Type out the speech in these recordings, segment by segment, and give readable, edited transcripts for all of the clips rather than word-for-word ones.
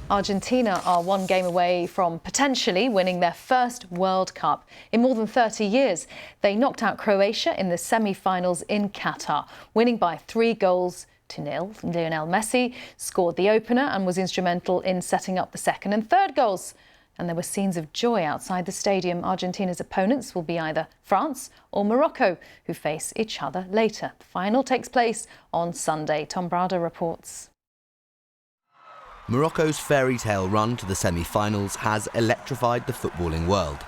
Argentina are one game away from potentially winning their first World Cup in more than 30 years. They knocked out Croatia in the semi-finals in Qatar, winning by 3-0. Lionel Messi scored the opener and was instrumental in setting up the second and third goals. And there were scenes of joy outside the stadium. Argentina's opponents will be either France or Morocco, who face each other later. The final takes place on Sunday. Tom Browder reports. Morocco's fairy tale run to the semi-finals has electrified the footballing world.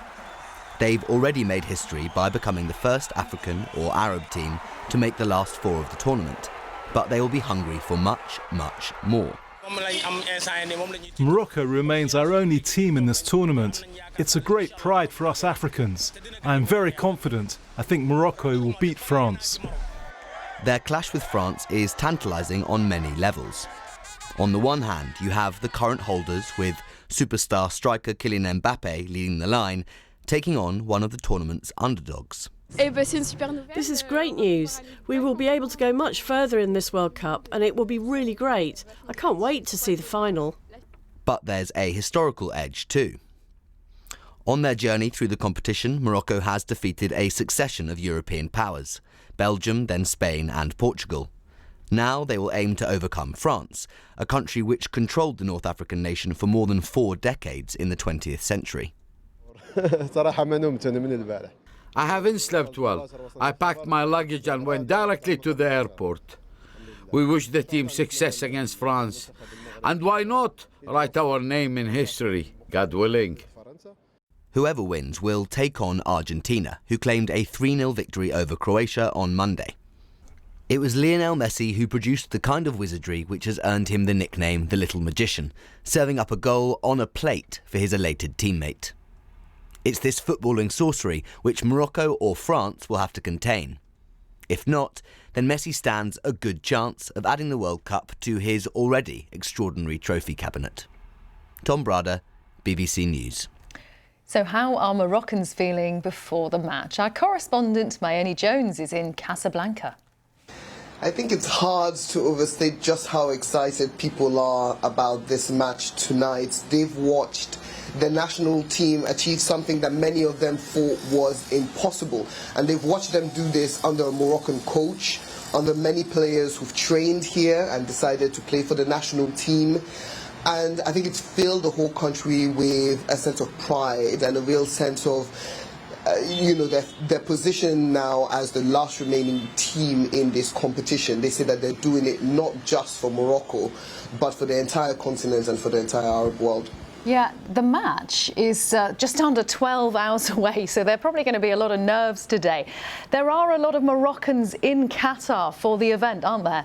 They've already made history by becoming the first African or Arab team to make the last 4 of the tournament. But they will be hungry for much, much more. Morocco remains our only team in this tournament. It's a great pride for us Africans. I am very confident. I think Morocco will beat France. Their clash with France is tantalising on many levels. On the one hand, you have the current holders with superstar striker Kylian Mbappe leading the line, taking on one of the tournament's underdogs. This is great news. We will be able to go much further in this World Cup and it will be really great. I can't wait to see the final. But there's a historical edge too. On their journey through the competition, Morocco has defeated a succession of European powers: Belgium, then Spain and Portugal. Now they will aim to overcome France, a country which controlled the North African nation for more than 4 decades in the 20th century. I haven't slept well. I packed my luggage and went directly to the airport. We wish the team success against France. And why not write our name in history, God willing. Whoever wins will take on Argentina, who claimed a 3-0 victory over Croatia on Monday. It was Lionel Messi who produced the kind of wizardry which has earned him the nickname the Little Magician, serving up a goal on a plate for his elated teammate. It's this footballing sorcery which Morocco or France will have to contain. If not, then Messi stands a good chance of adding the World Cup to his already extraordinary trophy cabinet. Tom Browder, BBC News. So how are Moroccans feeling before the match? Our correspondent Mayeni Jones is in Casablanca. I think it's hard to overstate just how excited people are about this match tonight. They've watched the national team achieve something that many of them thought was impossible. And they've watched them do this under a Moroccan coach, under many players who've trained here and decided to play for the national team. And I think it's filled the whole country with a sense of pride and a real sense of their position now as the last remaining team in this competition. They say that they're doing it not just for Morocco, but for the entire continent and for the entire Arab world. Yeah, the match is just under 12 hours away, so there are probably going to be a lot of nerves today. There are a lot of Moroccans in Qatar for the event, aren't there?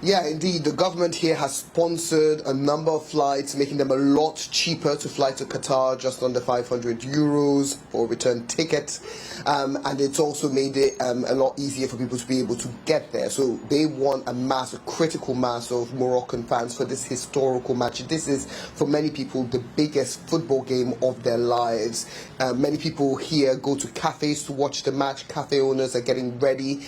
Yeah, indeed. The government here has sponsored a number of flights, making them a lot cheaper to fly to Qatar, just under €500 for a return ticket. And it's also made it a lot easier for people to be able to get there. So they want a critical mass of Moroccan fans for this historical match. This is, for many people, the biggest football game of their lives. Many people here go to cafes to watch the match. Cafe owners are getting ready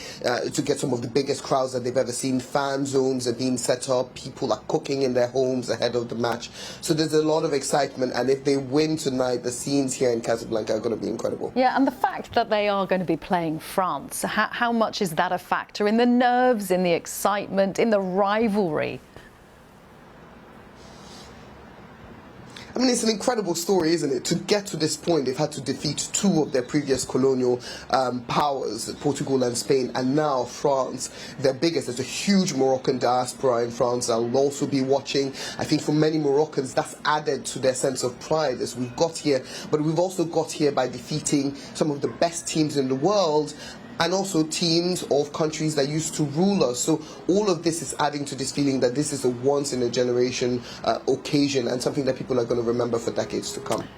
to get some of the biggest crowds that they've ever seen. Fan zones are being set up. People are cooking in their homes ahead of the match. So there's a lot of excitement. And if they win tonight, the scenes here in Casablanca are going to be incredible. Yeah, and the fact that they are going to be playing France, how much is that a factor in the nerves, in the excitement, in the rivalry? I mean, it's an incredible story, isn't it? To get to this point, they've had to defeat 2 of their previous colonial powers, Portugal and Spain, and now France, their biggest. There's a huge Moroccan diaspora in France that will also be watching. I think for many Moroccans, that's added to their sense of pride as we've got here. But we've also got here by defeating some of the best teams in the world, and also teams of countries that used to rule us. So all of this is adding to this feeling that this is a once-in-a-generation occasion and something that people are going to remember for decades to come.